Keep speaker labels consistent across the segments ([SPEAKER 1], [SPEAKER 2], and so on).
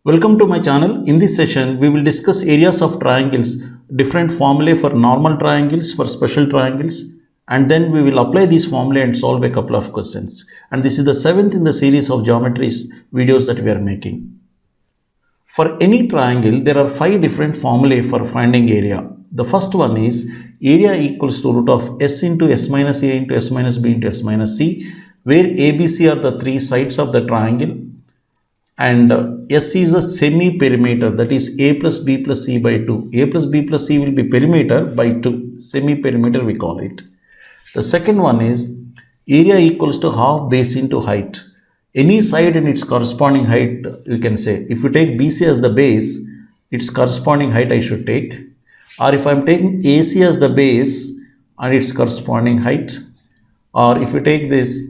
[SPEAKER 1] Welcome to my channel. In this session, we will discuss areas of triangles, different formulae for normal triangles, for special triangles, and then we will apply these formulae and solve a couple of questions. And this is the seventh in the series of geometries videos that we are making. For any triangle, there are 5 different formulae for finding area. The first one is area equals to root of s into s minus a into s minus b into s minus c, where ABC are the 3 sides of the triangle. And S is a semi-perimeter, that is A plus B plus C by 2. A plus B plus C will be perimeter by 2. Semi-perimeter we call it. The second one is area equals to half base into height. Any side and its corresponding height you can say. If you take BC as the base, its corresponding height I should take. Or if I am taking AC as the base and its corresponding height. Or if you take this,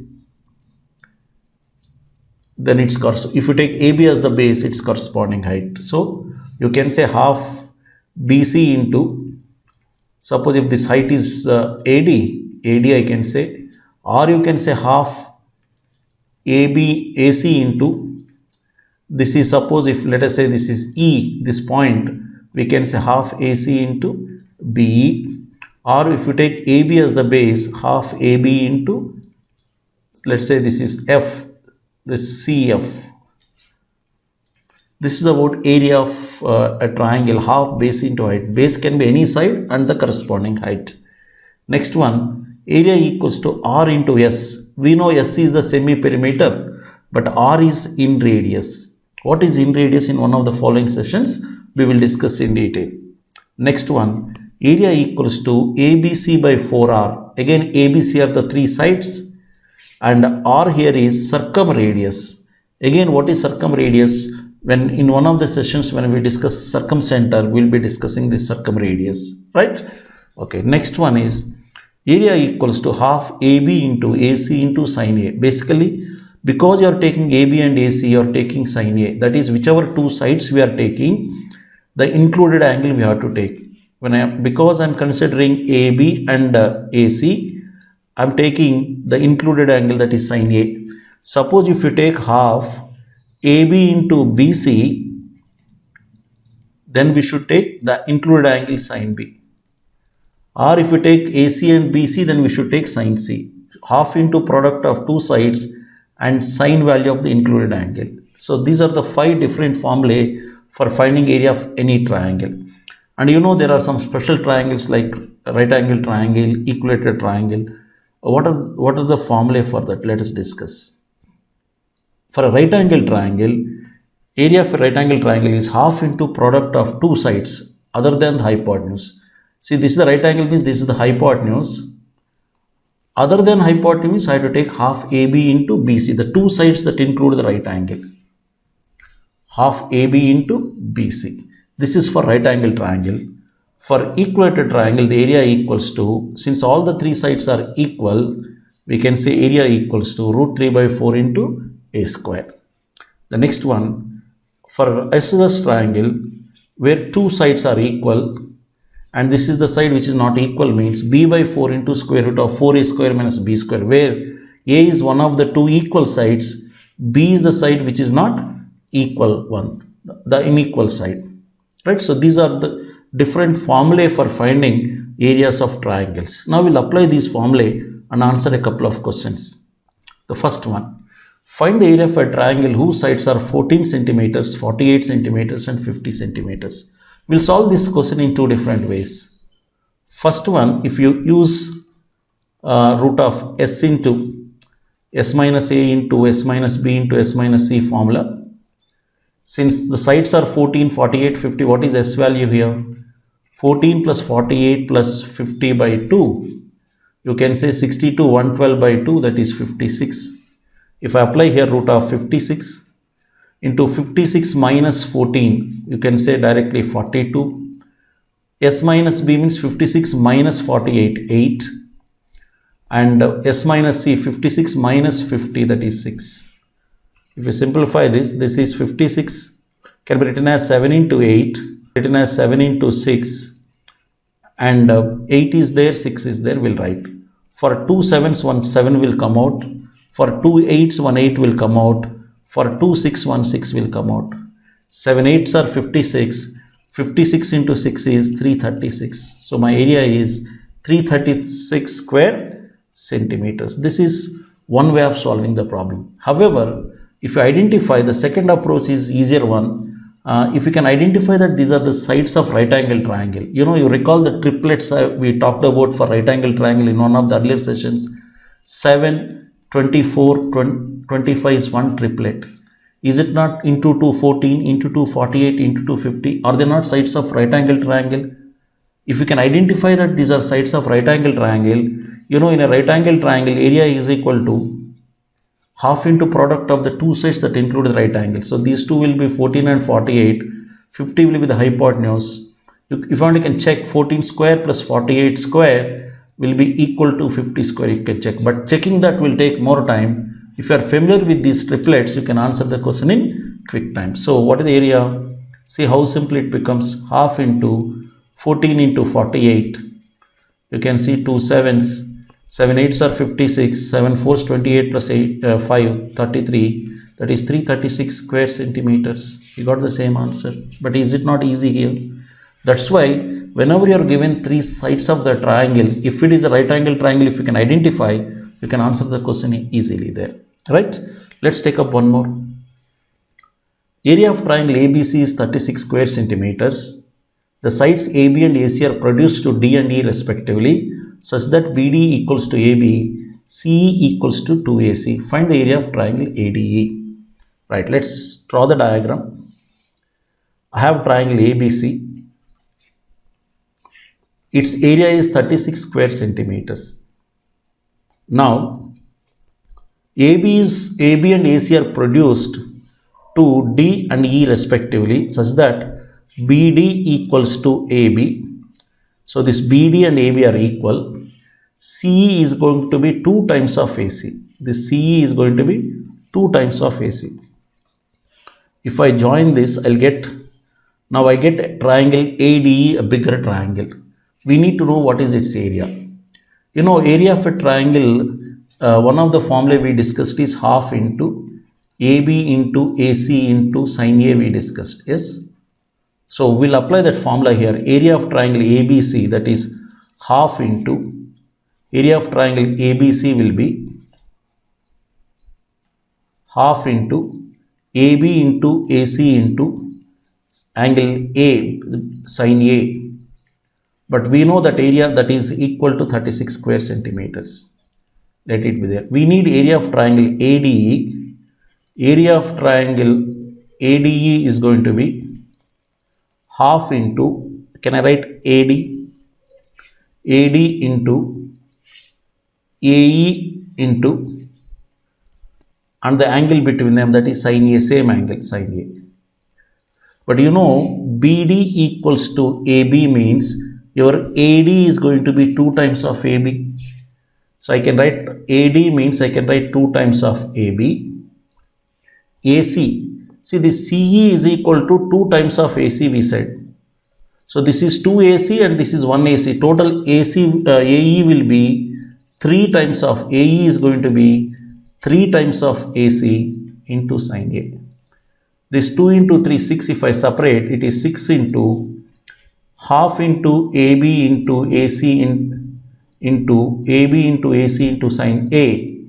[SPEAKER 1] then it's if you take AB as the base, its corresponding height. So you can say half BC into, suppose if this height is AD I can say, or you can say half AC into, this is suppose if let us say this is E, this point, we can say half AC into BE, or if you take AB as the base, half AB into, let's say this is F, this CF. This is about area of a triangle, half base into height. Base can be any side and the corresponding height. Next one, area equals to R into S. We know S is the semi-perimeter, but R is in radius. What is in radius in one of the following sessions? We will discuss in detail. Next one, area equals to ABC by 4R. Again, ABC are the 3 sides. And R here is circumradius. Again, what is circumradius? When in one of the sessions when we discuss circumcenter, we will be discussing this circumradius, right? Okay, next one is area equals to half AB into AC into sin A. Basically, because you are taking AB and AC, you are taking sin A. That is, whichever 2 sides we are taking, the included angle we have to take. Because I am considering AB and AC, I am taking the included angle, that is sin A. Suppose if you take half AB into BC, then we should take the included angle sin B. Or if you take AC and BC, then we should take sin C. Half into product of 2 sides and sin value of the included angle. So these are the 5 different formulae for finding area of any triangle. And you know there are some special triangles like right angle triangle, equilateral triangle. What are the formulae for that? Let us discuss. For a right angle triangle, area for right angle triangle is half into product of 2 sides other than the hypotenuse. See, this is the right angle means this is the hypotenuse. Other than hypotenuse, I have to take half AB into BC, the 2 sides that include the right angle. Half AB into BC. This is for right angle triangle. For equilateral triangle, the area equals to, since all the 3 sides are equal, we can say area equals to root 3 by 4 into A square. The next one, for isosceles triangle, where 2 sides are equal, and this is the side which is not equal, means B by 4 into square root of 4A square minus B square, where A is one of the 2 equal sides, B is the side which is not equal one, the unequal side. Right? So these are the different formulae for finding areas of triangles. Now we'll apply these formulae and answer a couple of questions. The first one, find the area of a triangle whose sides are 14 centimeters, 48 centimeters and 50 centimeters. We'll solve this question in 2 different ways. First one, if you use root of S into S minus A into S minus B into S minus C formula, since the sides are 14, 48, 50, what is S value here? 14 plus 48 plus 50 by 2. You can say 62, 112 by 2, that is 56. If I apply here root of 56 into 56 minus 14, you can say directly 42. S minus B means 56 minus 48, 8. And S minus C, 56 minus 50, that is 6. If you simplify this, this is 56, can be written as 7 into 8, written as 7 into 6, and 8 is there, 6 is there, we'll write. For 2 7s, 1 7 will come out. For 2 8s, 1 8 will come out. For 2 6, 1 6 will come out. 7 8s are 56. 56 into 6 is 336. So my area is 336 square centimeters. This is one way of solving the problem. However, if you identify, the second approach is easier one. If you can identify that these are the sides of right angle triangle, you recall the triplets we talked about for right angle triangle in one of the earlier sessions. 7, 24, 25 is one triplet. Is it not into 2, 14, into 2, 48, into 2, 50? Are they not sides of right angle triangle? If you can identify that these are sides of right angle triangle, in a right angle triangle, area is equal to half into product of the two sides that include the right angle. So these two will be 14 and 48. 50 will be the hypotenuse. If only can check 14 square plus 48 square will be equal to 50 square. You can check, but checking that will take more time. If you are familiar with these triplets, you can answer the question in quick time. So what is the area? See how simple it becomes. Half into 14 into 48. You can see 2 7s. 7 8s are 56, 7 4s 28 plus 8, 5, 33. That is 336 square centimeters. You got the same answer. But is it not easy here? That's why whenever you are given three sides of the triangle, if it is a right angle triangle, if you can identify, you can answer the question easily there. Right? Let's take up one more. Area of triangle ABC is 36 square centimeters. The sides AB and AC are produced to D and E respectively, such that BD equals to AB, CE equals to 2AC. Find the area of triangle ADE. Right, let's draw the diagram. I have triangle ABC. Its area is 36 square centimeters. Now, AB and AC are produced to D and E respectively, such that BD equals to AB. So this BD and AB are equal. CE is going to be 2 times of AC. This CE is going to be 2 times of AC. If I join this, I get a triangle ADE, a bigger triangle. We need to know what is its area. Area of a triangle, one of the formulae we discussed is half into AB into AC into sin A we discussed. Yes. So we'll apply that formula here. Area of triangle ABC, that is half into area of triangle ABC will be half into AB into AC into angle A, sin A. But we know that area that is equal to 36 square centimeters. Let it be there. We need area of triangle ADE. Area of triangle ADE is going to be half into, can I write AD? AD into AE into, and the angle between them, that is sin A, same angle, sin A. But BD equals to AB means your AD is going to be 2 times of AB. So I can write AD means I can write 2 times of AB. AC, see this CE is equal to 2 times of AC we said. So this is 2 AC and this is 1 AC. Total AE will be 3 times of, AE is going to be 3 times of AC into sin A. This 2 into 3, 6, if I separate, it is 6 into half into AB into AC into AB into AC into sin A,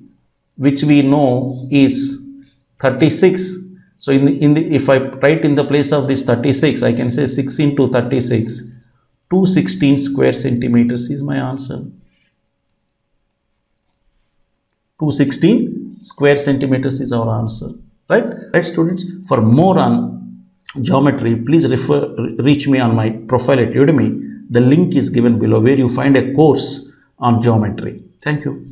[SPEAKER 1] which we know is 36. So if I write in the place of this 36, I can say 6 into 36, 216 square centimeters is my answer. 216 square centimeters is our answer. Right, students? For more on geometry, please reach me on my profile at Udemy. The link is given below where you find a course on geometry. Thank you.